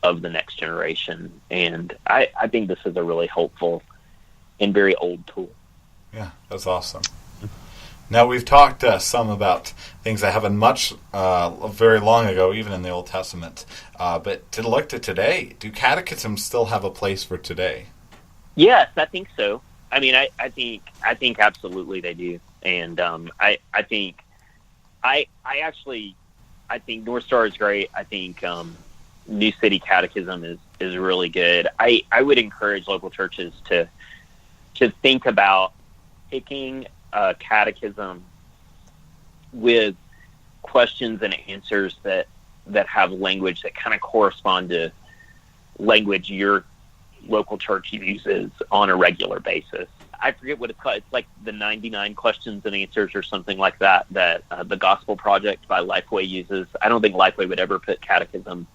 of the next generation. And I think this is a really helpful and very old tool. Yeah, that's awesome. Now, we've talked some about things that happened very long ago, even in the Old Testament. But to look to today, do catechisms still have a place for today? Yes, I think so. I mean, I think absolutely they do. And I think North Star is great. I think New City Catechism is really good. I would encourage local churches to think about picking a catechism with questions and answers that have language that kind of correspond to language your local church uses on a regular basis. I forget what it's called. It's like the 99 questions and answers or something like that the Gospel Project by Lifeway uses. I don't think Lifeway would ever put the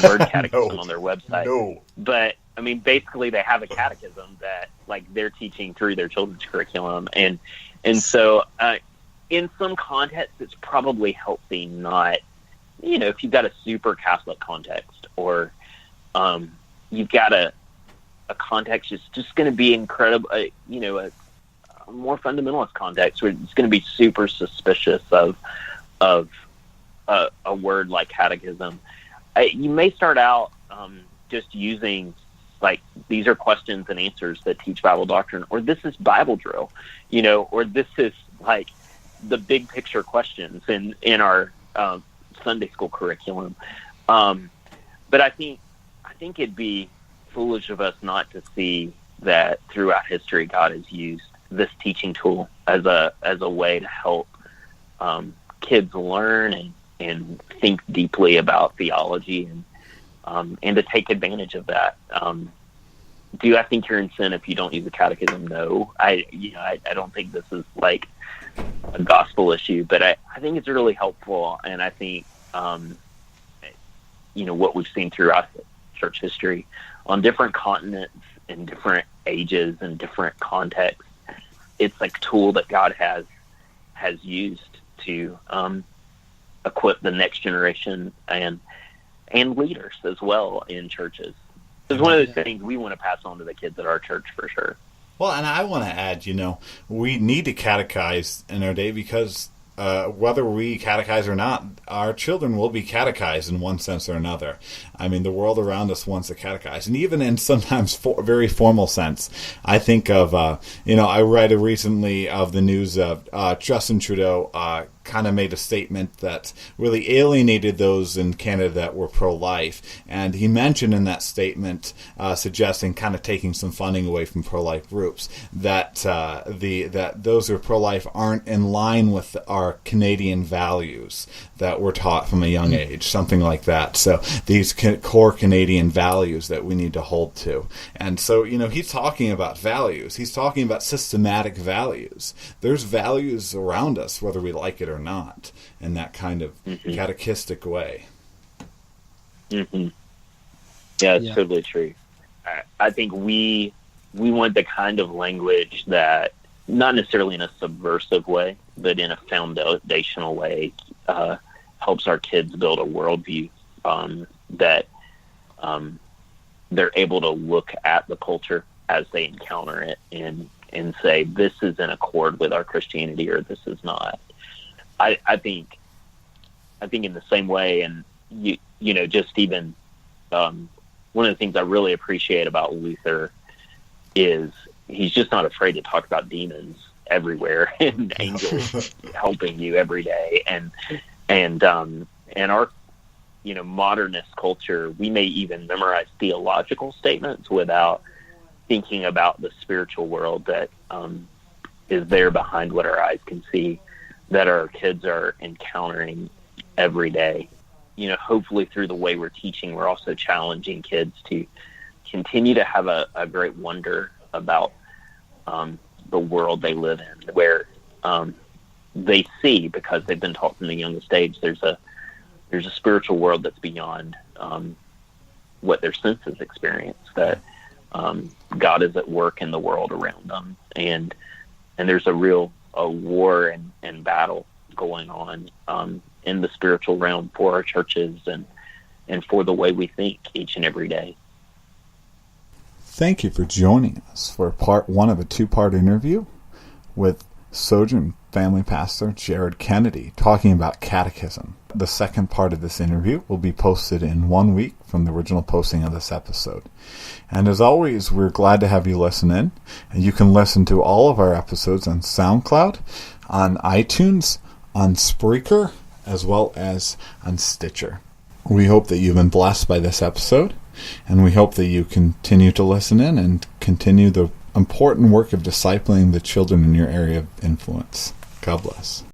word catechism on their website. No. But I mean, basically they have a catechism that like they're teaching through their children's curriculum. And so in some contexts, it's probably healthy not, if you've got a super Catholic context or you've got a context that's just going to be incredible, a more fundamentalist context where it's going to be super suspicious of a word like catechism. You may start out just using like these are questions and answers that teach Bible doctrine, or this is Bible drill, or this is like the big picture questions in our Sunday school curriculum. But I think it'd be foolish of us not to see that throughout history God has used this teaching tool as a way to help kids learn and think deeply about theology and to take advantage of that. Do I think you're in sin if you don't use the catechism? No. I don't think this is like a gospel issue, but I think it's really helpful, and I think what we've seen throughout church history on different continents in different ages and different contexts, it's like a tool that God has used to equip the next generation and leaders as well in churches. It's one of those things we want to pass on to the kids at our church for sure. Well, and I want to add, we need to catechize in our day because whether we catechize or not, our children will be catechized in one sense or another. I mean, the world around us wants to catechize, and even in sometimes very formal sense. I think of, I read recently of the news of Justin Trudeau kind of made a statement that really alienated those in Canada that were pro-life. And he mentioned in that statement, suggesting kind of taking some funding away from pro-life groups, that that those who are pro-life aren't in line with our Canadian values that we're taught from a young age, something like that. So these core Canadian values that we need to hold to. And so, he's talking about values. He's talking about systematic values. There's values around us, whether we like it or not, in that kind of catechistic way. Mm-hmm. Yeah, it's totally true. I think we want the kind of language that, not necessarily in a subversive way, but in a foundational way, helps our kids build a worldview that they're able to look at the culture as they encounter it and say, this is in accord with our Christianity or this is not. I think in the same way, and just even one of the things I really appreciate about Luther is he's just not afraid to talk about demons everywhere and angels helping you every day. And our modernist culture, we may even memorize theological statements without thinking about the spiritual world that is there behind what our eyes can see, that our kids are encountering every day. Hopefully through the way we're teaching, we're also challenging kids to continue to have a great wonder about the world they live in, where they see, because they've been taught from the youngest age, there's a spiritual world that's beyond what their senses experience, that God is at work in the world around them, and there's a war and battle going on in the spiritual realm for our churches and and for the way we think each and every day. Thank you for joining us for part one of a two-part interview with Sojourn family pastor Jared Kennedy talking about catechism. The second part of this interview will be posted in 1 week from the original posting of this episode. And as always, we're glad to have you listen in. And you can listen to all of our episodes on SoundCloud, on iTunes, on Spreaker, as well as on Stitcher. We hope that you've been blessed by this episode, and we hope that you continue to listen in and continue the important work of discipling the children in your area of influence. God bless.